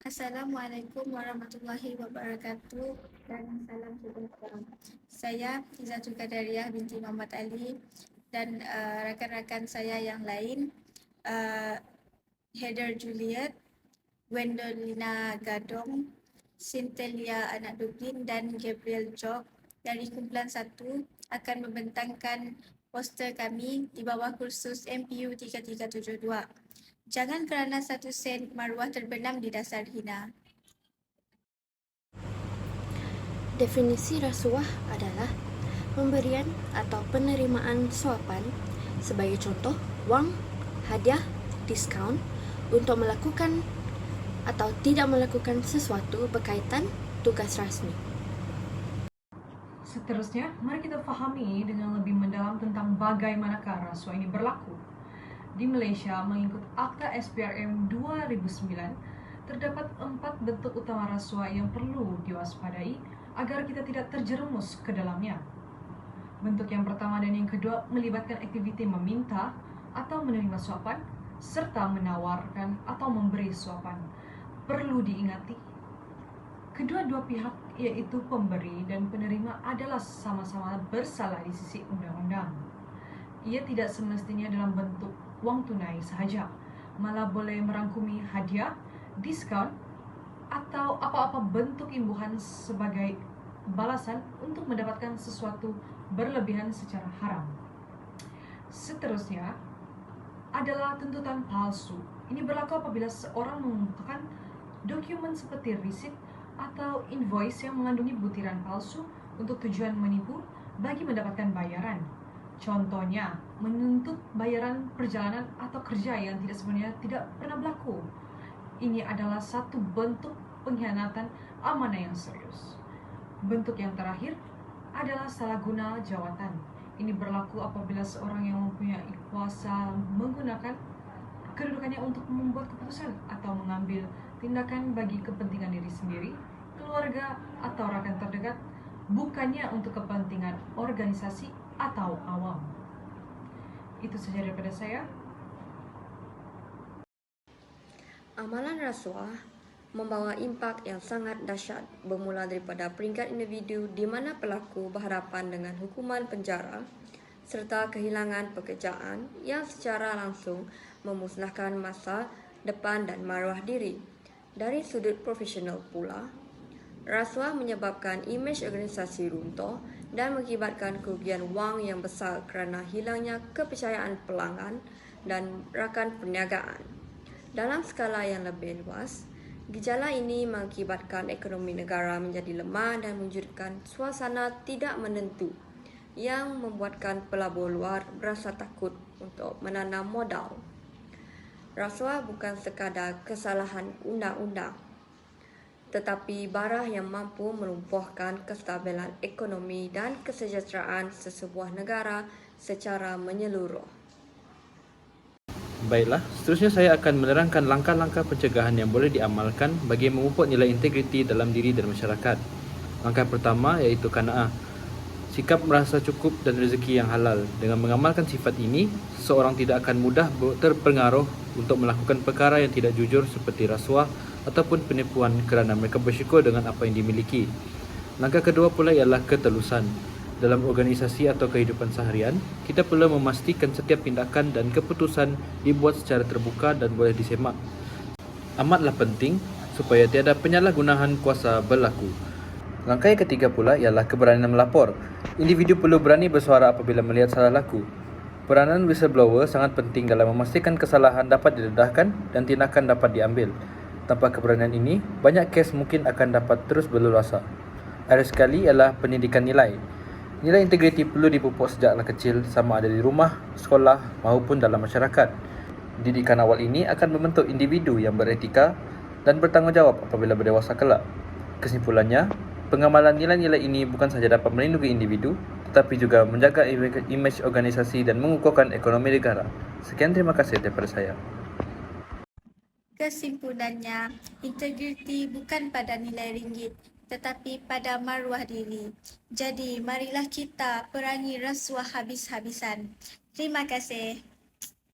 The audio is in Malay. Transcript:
Assalamualaikum warahmatullahi wabarakatuh dan salam sejahtera. Saya Izatul Qadariyah binti Muhammad Ali dan rakan-rakan saya yang lain, uh, Heather Juliet, Gwendolina Gadong, Sintelia Anak Dudin dan Gabriel Jok dari kumpulan 1 akan membentangkan poster kami di bawah kursus MPU 3372. Jangan kerana 1 sen maruah terbenam di dasar hina. Definisi rasuah adalah pemberian atau penerimaan suapan, sebagai contoh wang, hadiah, diskaun untuk melakukan atau tidak melakukan sesuatu berkaitan tugas rasmi. Seterusnya, mari kita fahami dengan lebih mendalam tentang bagaimanakah rasuah ini berlaku. Di Malaysia, mengikut Akta SPRM 2009, terdapat 4 bentuk utama rasuah yang perlu diwaspadai agar kita tidak terjerumus ke dalamnya. Bentuk yang pertama dan yang kedua melibatkan aktiviti meminta atau menerima suapan, serta menawarkan atau memberi suapan. Perlu diingati, kedua-dua pihak, yaitu pemberi dan penerima, adalah sama-sama bersalah di sisi undang-undang. Ia tidak semestinya dalam bentuk wang tunai sahaja, malah boleh merangkumi hadiah, diskaun, atau apa-apa bentuk imbuhan sebagai balasan untuk mendapatkan sesuatu berlebihan secara haram. Seterusnya adalah tuntutan palsu. Ini berlaku apabila seorang mengemukakan dokumen seperti risit atau invoice yang mengandungi butiran palsu untuk tujuan menipu bagi mendapatkan bayaran. Contohnya, menuntut bayaran perjalanan atau kerja yang sebenarnya tidak pernah berlaku. Ini adalah satu bentuk pengkhianatan amanah yang serius. Bentuk yang terakhir adalah salah guna jawatan. Ini berlaku apabila seorang yang mempunyai kuasa menggunakan kedudukannya untuk membuat keputusan atau mengambil tindakan bagi kepentingan diri sendiri, keluarga, atau rakan terdekat, bukannya untuk kepentingan organisasi atau awam. Itu saja daripada saya. Amalan rasuah membawa impak yang sangat dahsyat, bermula daripada peringkat individu di mana pelaku berhadapan dengan hukuman penjara serta kehilangan pekerjaan yang secara langsung memusnahkan masa depan dan maruah diri. Dari sudut profesional pula, rasuah menyebabkan imej organisasi runtuh dan mengakibatkan kerugian wang yang besar kerana hilangnya kepercayaan pelanggan dan rakan perniagaan. Dalam skala yang lebih luas, gejala ini mengakibatkan ekonomi negara menjadi lemah dan mewujudkan suasana tidak menentu yang membuatkan pelabur luar berasa takut untuk menanam modal. Rasuah bukan sekadar kesalahan undang-undang, tetapi bara yang mampu melumpuhkan kestabilan ekonomi dan kesejahteraan sesebuah negara secara menyeluruh. Baiklah, seterusnya saya akan menerangkan langkah-langkah pencegahan yang boleh diamalkan bagi memupuk nilai integriti dalam diri dan masyarakat. Langkah pertama iaitu qanaah. Sikap merasa cukup dan rezeki yang halal. Dengan mengamalkan sifat ini, seseorang tidak akan mudah terpengaruh untuk melakukan perkara yang tidak jujur seperti rasuah ataupun penipuan kerana mereka bersyukur dengan apa yang dimiliki. Langkah kedua pula ialah ketelusan. Dalam organisasi atau kehidupan seharian, kita perlu memastikan setiap tindakan dan keputusan dibuat secara terbuka dan boleh disemak. Amatlah penting supaya tiada penyalahgunaan kuasa berlaku. Langkah yang ketiga pula ialah keberanian melapor. Individu perlu berani bersuara apabila melihat salah laku. Peranan whistleblower sangat penting dalam memastikan kesalahan dapat didedahkan dan tindakan dapat diambil. Tanpa keberanian ini, banyak kes mungkin akan dapat terus berleluasa. Akhir sekali ialah pendidikan nilai. Nilai integriti perlu dipupuk sejaklah kecil, sama ada di rumah, sekolah maupun dalam masyarakat. Didikan awal ini akan membentuk individu yang beretika dan bertanggungjawab apabila berdewasa kelak. Kesimpulannya, pengamalan nilai-nilai ini bukan sahaja dapat melindungi individu, tetapi juga menjaga imej organisasi dan mengukuhkan ekonomi negara. Sekian, terima kasih daripada saya. Kesimpulannya, integriti bukan pada nilai ringgit, tetapi pada maruah diri. Jadi, marilah kita perangi rasuah habis-habisan. Terima kasih.